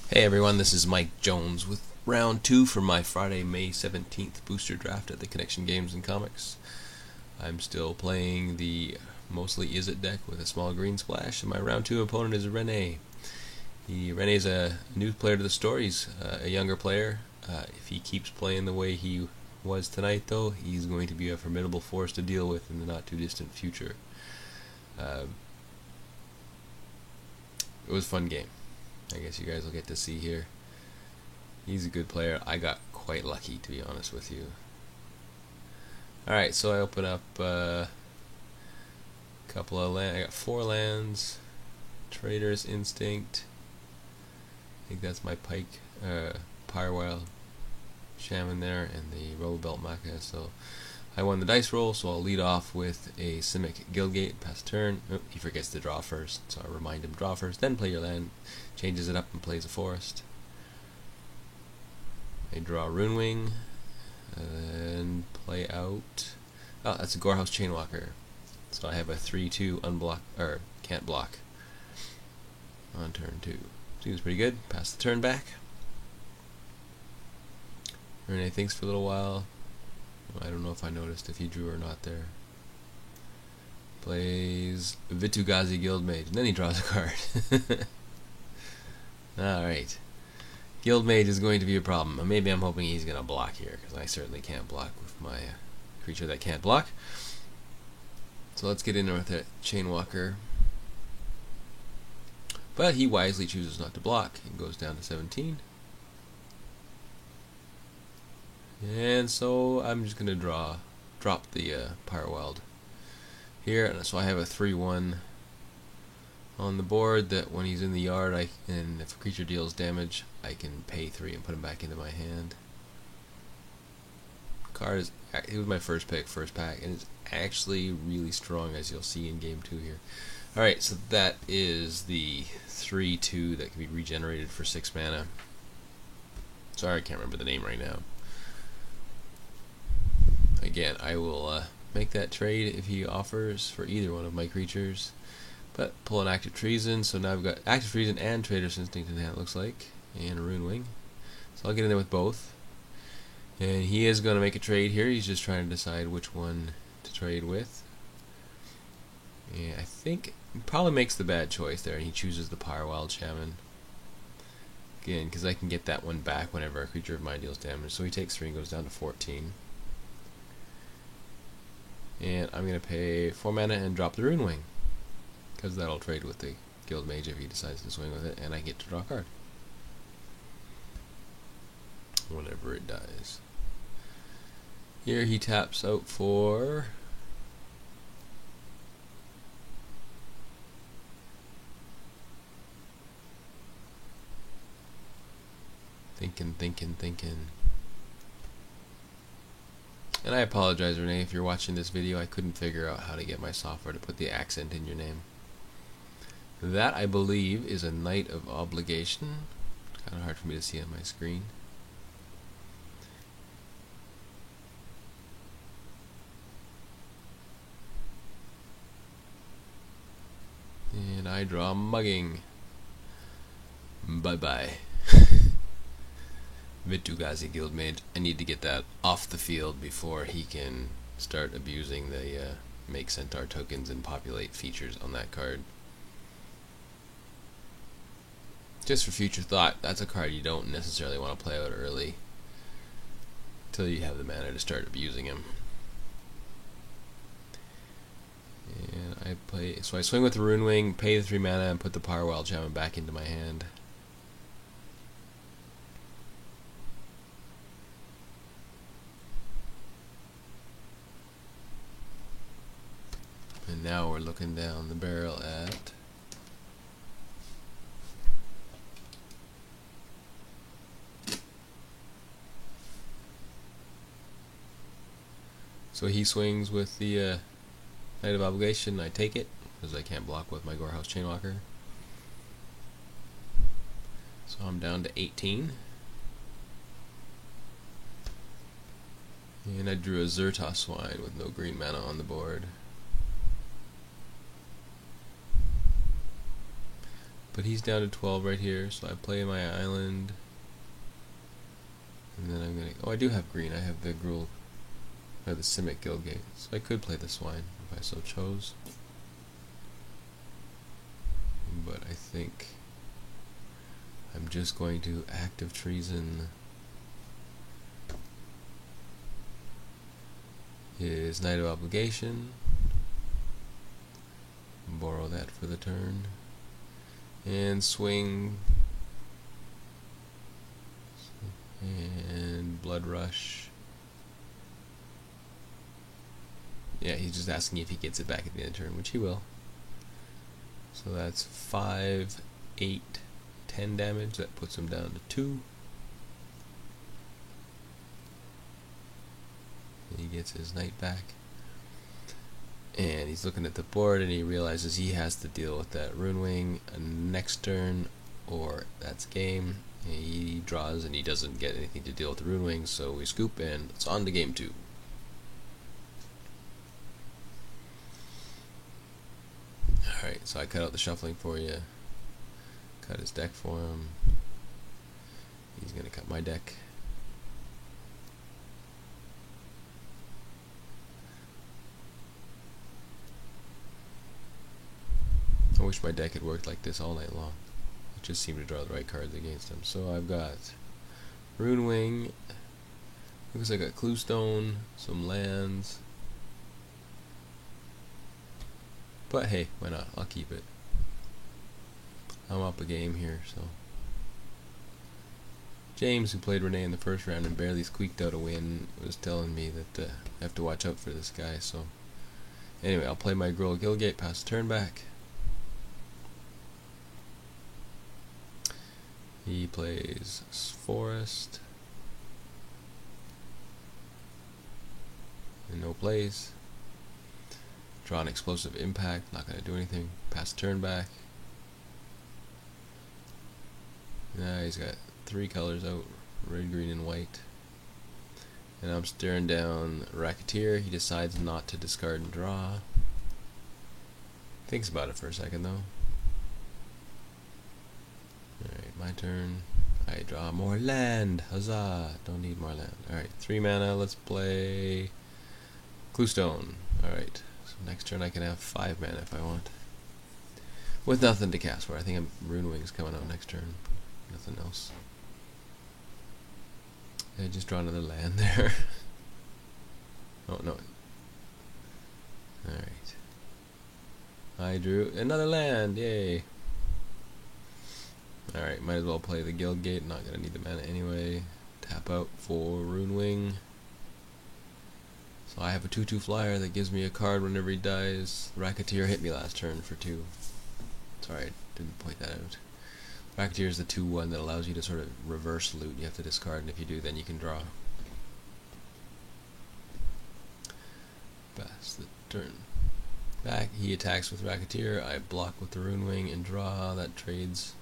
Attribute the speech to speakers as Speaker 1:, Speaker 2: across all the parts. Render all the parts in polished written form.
Speaker 1: Hey everyone, this is Mike Jones with round 2 for my Friday, May 17th booster draft at the Connection Games and Comics. I'm still playing the mostly Izzet deck with a small green splash, and my round 2 opponent is Rene. Rene's a new player to the story. He's a younger player. If he keeps playing the way he was tonight, though, he's going to be a formidable force to deal with in the not too distant future. It was a fun game. I guess you guys will get to see here. He's a good player. I got quite lucky, to be honest with you. Alright, so I open up a couple of lands. I got 4 lands. Trader's Instinct. I think that's my Pike, Pyrewild Shaman there, and the Robo-Belt Maca. So I won the dice roll, so I'll lead off with a Simic Guildgate, pass turn. Oh, he forgets to draw first, so I remind him draw first, then play your land, changes it up and plays a forest. I draw Runewing, and play out... Oh, that's a Gorehouse Chainwalker. So I have a 3-2 unblock, or can't block on turn 2. Seems pretty good. Pass the turn back. Rene thinks for a little while. I don't know if I noticed if he drew or not there. Plays Vitu-Ghazi Guildmage, and then he draws a card. Alright. Guildmage is going to be a problem. Maybe I'm hoping he's going to block here, because I certainly can't block with my creature that can't block. So let's get in there with that Chainwalker. But he wisely chooses not to block and goes down to 17. And so I'm just going to drop the Pyrewild here. And so I have a 3-1 on the board that when he's in the yard, and if a creature deals damage, I can pay 3 and put him back into my hand. Card is, it was my first pick, first pack, and it's actually really strong, as you'll see in game 2 here. Alright, so that is the 3-2 that can be regenerated for 6 mana. Sorry, I can't remember the name right now. Again, I will make that trade if he offers for either one of my creatures. But pull an Active Treason, so now I've got Active Treason and Trader's Instinct in hand, it looks like, and a Runewing. So I'll get in there with both. And he is going to make a trade here. He's just trying to decide which one to trade with. And I think he probably makes the bad choice there, and he chooses the Pyrewild Shaman. Again, because I can get that one back whenever a creature of mine deals damage. So he takes 3 and goes down to 14. And I'm going to pay 4 mana and drop the Runewing, because that'll trade with the Guildmage if he decides to swing with it, and I get to draw a card whenever it dies. Here he taps out for thinking. And I apologize, Rene, if you're watching this video. I couldn't figure out how to get my software to put the accent in your name. That, I believe, is a Knight of Obligation. Kind of hard for me to see on my screen. And I draw Mugging. Bye-bye. Vitu-Ghazi Guildmage. I need to get that off the field before he can start abusing the make Centaur tokens and populate features on that card. Just for future thought, that's a card you don't necessarily want to play out early until you have the mana to start abusing him. And so I swing with the Runewing, pay the 3 mana, and put the Pyrewild Shaman back into my hand. And now we're looking down the barrel at so he swings with the Knight of Obligation. I take it because I can't block with my Gorehouse Chainwalker. So I'm down to 18. And I drew a Xertos Swine with no green mana on the board. But he's down to 12 right here, so I play my island. And then I'm gonna... Oh, I do have green. I have the Gruul... I have the Simic Guildgate. So I could play the Swine if I so chose. But I think I'm just going to Active Treason his Knight of Obligation. Borrow that for the turn. And swing. And Blood Rush. Yeah, he's just asking if he gets it back at the end of the turn, which he will. So that's 5, 8, 10 damage. That puts him down to 2. And he gets his knight back. And he's looking at the board and he realizes he has to deal with that Rune Wing next turn, or that's game. And he draws and he doesn't get anything to deal with the Rune Wing, so we scoop and it's on to game 2. Alright, so I cut out the shuffling for you. Cut his deck for him. He's gonna cut my deck. I wish my deck had worked like this all night long. It just seemed to draw the right cards against him. So I've got Rune Wing. Looks like a Cluestone, some lands. But hey, why not? I'll keep it. I'm up a game here, so. James, who played Renee in the first round and barely squeaked out a win, was telling me that I have to watch out for this guy, so. Anyway, I'll play my Gruul Guildgate, pass the turn back. He plays Forest. In no place. Draw an Explosive Impact, not going to do anything. Pass the turn back. Now he's got 3 colors out, red, green, and white. And I'm staring down Racketeer. He decides not to discard and draw. Thinks about it for a second though. Alright, my turn. I draw more land. Huzzah! Don't need more land. Alright, 3 mana. Let's play Cluestone. Alright. So next turn I can have 5 mana if I want. With nothing to cast for. I think Rune Wing's coming out next turn. Nothing else. I just draw another land there. Oh no. Alright. I drew another land. Yay. Alright, might as well play the Guildgate. Not gonna need the mana anyway. Tap out for Rune Wing. So I have a 2/2 flyer that gives me a card whenever he dies. Racketeer hit me last turn for 2. Sorry, I didn't point that out. Racketeer is the 2/1 that allows you to sort of reverse loot. You have to discard, and if you do, then you can draw. Pass the turn back. He attacks with Racketeer. I block with the Rune Wing and draw. That trades.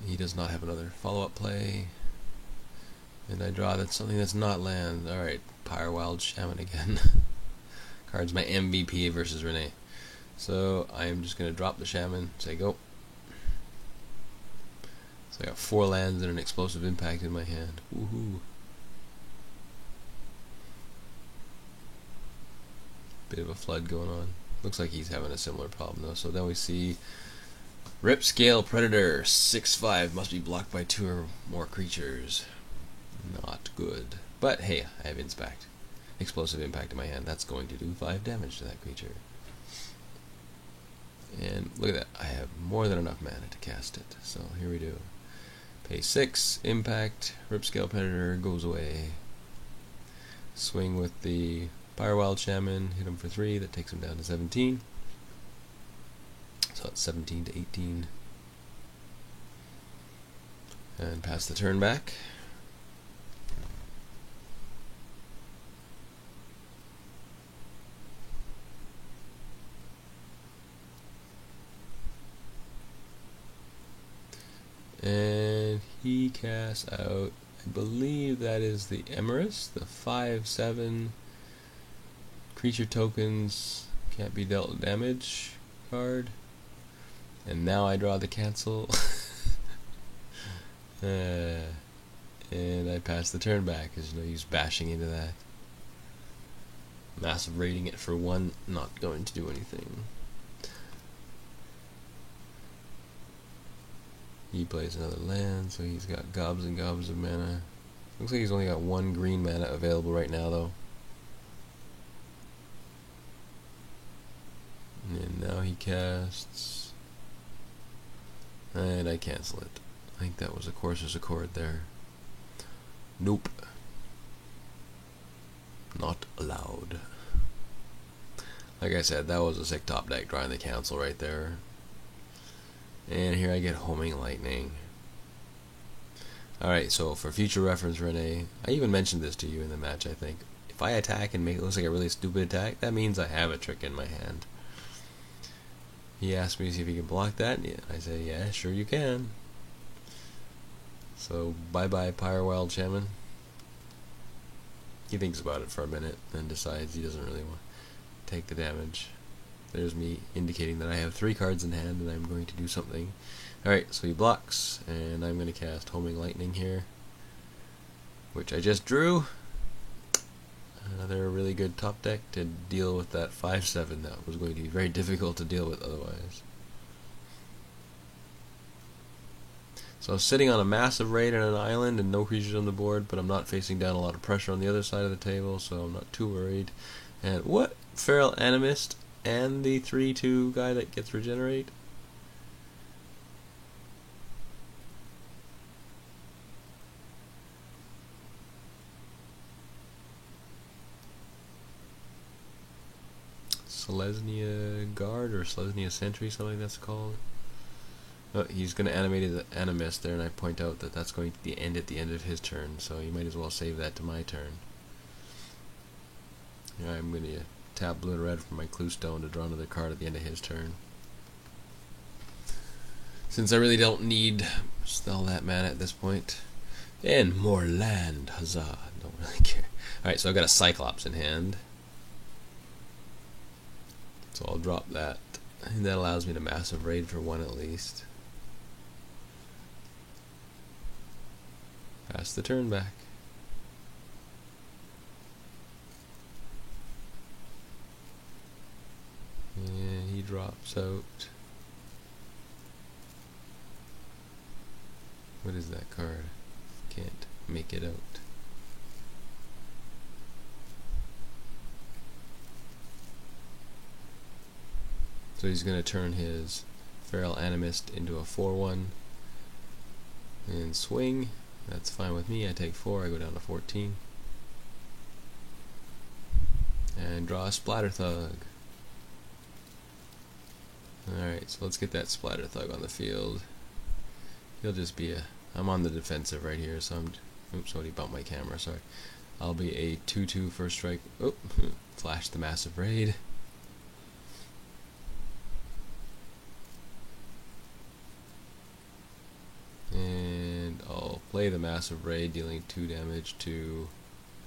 Speaker 1: He does not have another follow-up play. And I draw that's something that's not land. Alright, Pyrewild Shaman again. Card's my MVP versus Renee. So I'm just going to drop the Shaman, say go. So I got 4 lands and an Explosive Impact in my hand. Woohoo. Bit of a flood going on. Looks like he's having a similar problem though. So then we see Ripscale Predator, 6/5, must be blocked by 2 or more creatures. Not good. But hey, I have Inspect. Explosive Impact in my hand. That's going to do 5 damage to that creature. And look at that. I have more than enough mana to cast it. So here we do. Pay 6, Impact, Ripscale Predator goes away. Swing with the Pyrewild Shaman, hit him for 3, that takes him down to 17. So it's 17 to 18. And pass the turn back. And he casts out, I believe that is the Emerus, the 5/7 creature tokens Can't be dealt damage card. And now I draw the cancel. And I pass the turn back. There's no use bashing into that. Massive rating it for 1, not going to do anything. He plays another land, so he's got gobs and gobs of mana. Looks like he's only got 1 green mana available right now, though. And now he casts. And I cancel it. I think that was a Courser's Accord there. Nope. Not allowed. Like I said, that was a sick top deck drawing the cancel right there. And here I get Homing Lightning. Alright, so for future reference, Rene, I even mentioned this to you in the match, I think. If I attack and make it look like a really stupid attack, that means I have a trick in my hand. He asked me to see if he can block that. I say, yeah, sure you can. So, bye-bye, Pyrewild Shaman. He thinks about it for a minute, then decides he doesn't really want to take the damage. There's me indicating that I have 3 cards in hand and I'm going to do something. Alright, so he blocks, and I'm going to cast Homing Lightning here, which I just drew. Another really good top deck to deal with that 5/7 that was going to be very difficult to deal with otherwise. So I'm sitting on a massive raid on an island and no creatures on the board, but I'm not facing down a lot of pressure on the other side of the table, so I'm not too worried. And what? Feral Animist and the 3/2 guy that gets regenerate? Selesnya Guard or Selesnya Sentry, something that's called. Oh, he's going to animate the Animist there, and I point out that that's going to be end at the end of his turn, so you might as well save that to my turn. Yeah, I'm going to tap blue and red for my Clue Stone to draw another card at the end of his turn. Since I really don't need all that mana at this point. And more land, huzzah, don't really care. Alright, so I've got a Cyclops in hand. So I'll drop that, and that allows me to massive raid for 1 at least. Pass the turn back. And he drops out. What is that card? Can't make it out. So he's going to turn his Feral Animist into a 4/1 and swing. That's fine with me. I take 4, I go down to 14. And draw a Splatterthug. Alright, so let's get that Splatterthug on the field. He'll just be a... I'm on the defensive right here, so I'm... Oops, somebody bumped my camera, sorry. I'll be a 2/2 first strike. Oh, flash the massive raid. And I'll play the massive raid, dealing 2 damage to...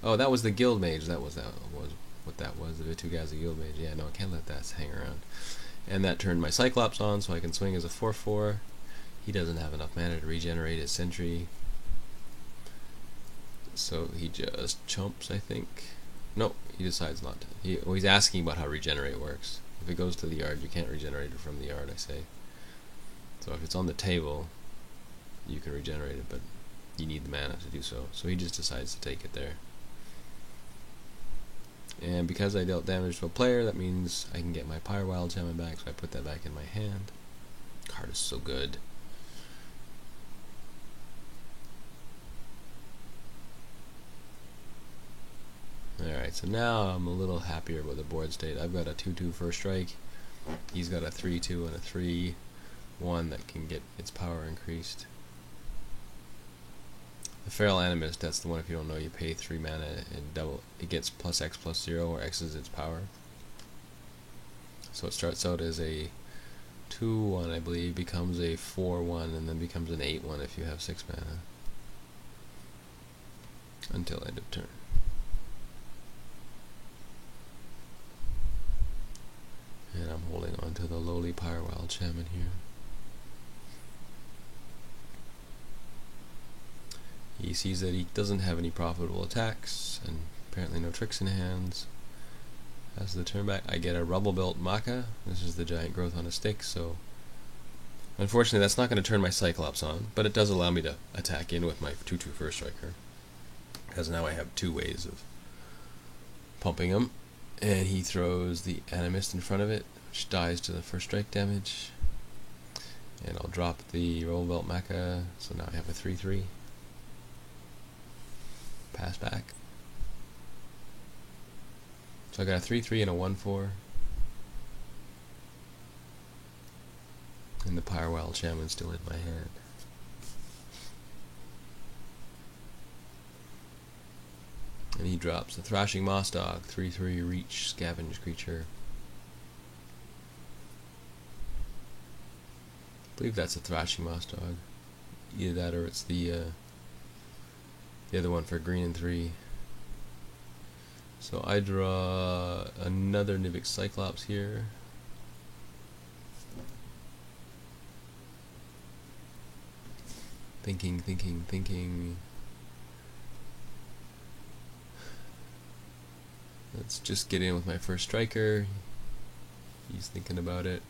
Speaker 1: Oh, that was the Guild Mage. That was what that was. The Vitu-Ghazi Guild Mage. Yeah, no, I can't let that hang around. And that turned my Cyclops on, so I can swing as a 4/4. He doesn't have enough mana to regenerate his Sentry, so he just chumps, I think. No, he decides not to. He's asking about how regenerate works. If it goes to the yard, you can't regenerate it from the yard, I say. So if it's on the table, you can regenerate it, but you need the mana to do so. So he just decides to take it there. And because I dealt damage to a player, that means I can get my Pyrewild Shaman back, so I put that back in my hand. Card is so good. Alright, so now I'm a little happier with the board state. I've got a 2/2 first strike. He's got a 3/2 and a 3/1 that can get its power increased. The Feral Animist, that's the one, if you don't know, you pay 3 mana and it gets +X+0, or X is its power. So it starts out as a 2/1, I believe, becomes a 4/1, and then becomes an 8/1 if you have 6 mana. Until end of turn. And I'm holding on to the lowly Pyrewild Shaman here. He sees that he doesn't have any profitable attacks, and apparently no tricks in hands. As the turn back, I get a Rubble Belt Maka. This is the giant growth on a stick, so unfortunately that's not going to turn my Cyclops on, but it does allow me to attack in with my 2/2 First Striker, because now I have two ways of pumping him. And he throws the Animist in front of it, which dies to the first strike damage. And I'll drop the Rubble Belt Maka, so now I have a 3/3. Pass back. So I got a 3/3 and a 1/4. And the Pyrewild Shaman's still in my hand. And he drops the Thrashing Moss Dog, 3/3 reach scavenge creature. I believe that's a Thrashing Moss Dog. Either that or it's the other one for green and 3. So I draw another Nivix Cyclops here. Thinking. Let's just get in with my first striker. He's thinking about it.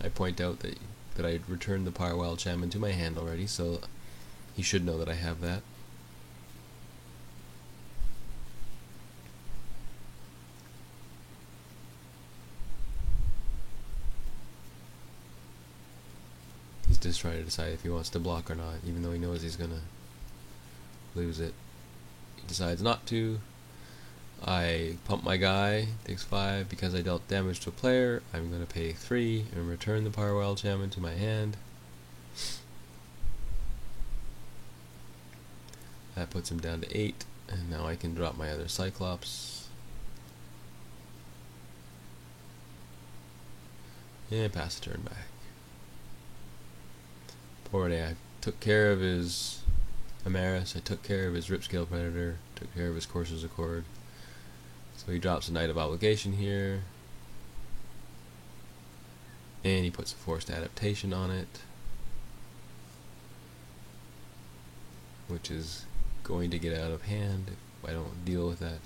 Speaker 1: I point out that I returned the Pyrewild Shaman to my hand already, so he should know that I have that. He's just trying to decide if he wants to block or not, even though he knows he's gonna lose it. He decides not to. I pump my guy, takes 5. Because I dealt damage to a player, I'm going to pay 3 and return the Pyrewild Shaman to my hand. That puts him down to 8, and now I can drop my other Cyclops. And pass the turn back. Poor day, I took care of his Amaris, I took care of his Ripscale Predator, took care of his Courser's Accord. So he drops a Knight of Obligation here, and he puts a Forced Adaptation on it, which is going to get out of hand if I don't deal with that.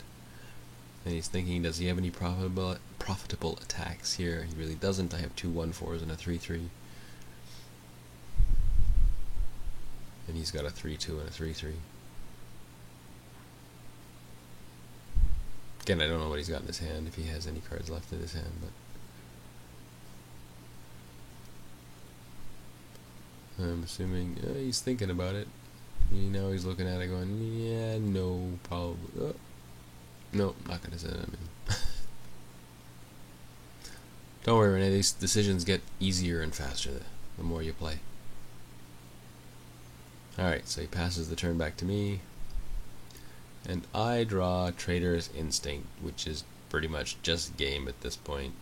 Speaker 1: And he's thinking, does he have any profitable attacks here? He really doesn't. I have two 1/4s and a 3/3. And he's got a 3/2 and a 3/3. Again, I don't know what he's got in his hand, if he has any cards left in his hand, but I'm assuming he's thinking about it. Now he's looking at it going, yeah, no, probably. No, not going to send him in. Don't worry, Renee, these decisions get easier and faster the more you play. Alright, so he passes the turn back to me. And I draw Trader's Instinct, which is pretty much just game at this point.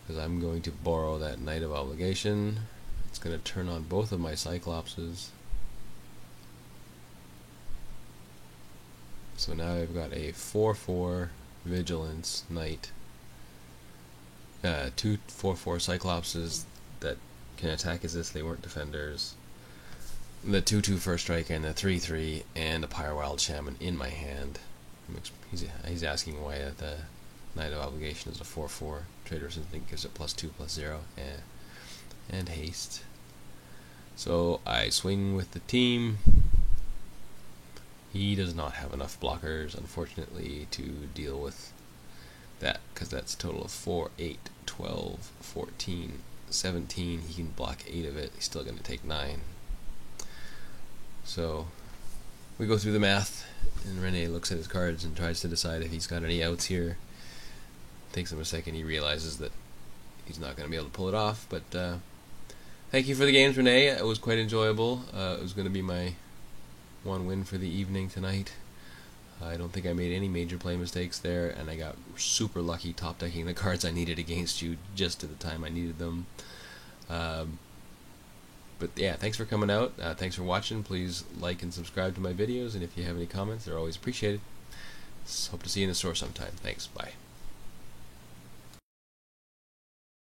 Speaker 1: Because I'm going to borrow that Knight of Obligation. It's going to turn on both of my Cyclopses. So now I've got a 4/4 Vigilance Knight. Two 4/4 Cyclopses that can attack as if they weren't defenders. The 2/2 First Strike and the 3/3 and a Pyrewild Shaman in my hand. He's asking why the Knight of Obligation is a 4/4. Trader's Instinct gives it +2/+0 and haste. So I swing with the team. He does not have enough blockers, unfortunately, to deal with that, because that's a total of 4, 8, 12, 14, 17. He can block 8 of it. He's still going to take 9. So we go through the math, and Rene looks at his cards and tries to decide if he's got any outs here. Takes him a second. He realizes that he's not going to be able to pull it off. But thank you for the games, Rene. It was quite enjoyable. It was going to be my one win for the evening tonight. I don't think I made any major play mistakes there, and I got super lucky top decking the cards I needed against you just at the time I needed them. But yeah, thanks for coming out. Thanks for watching. Please like and subscribe to my videos, and if you have any comments, they're always appreciated. Hope to see you in the store sometime. Thanks. Bye.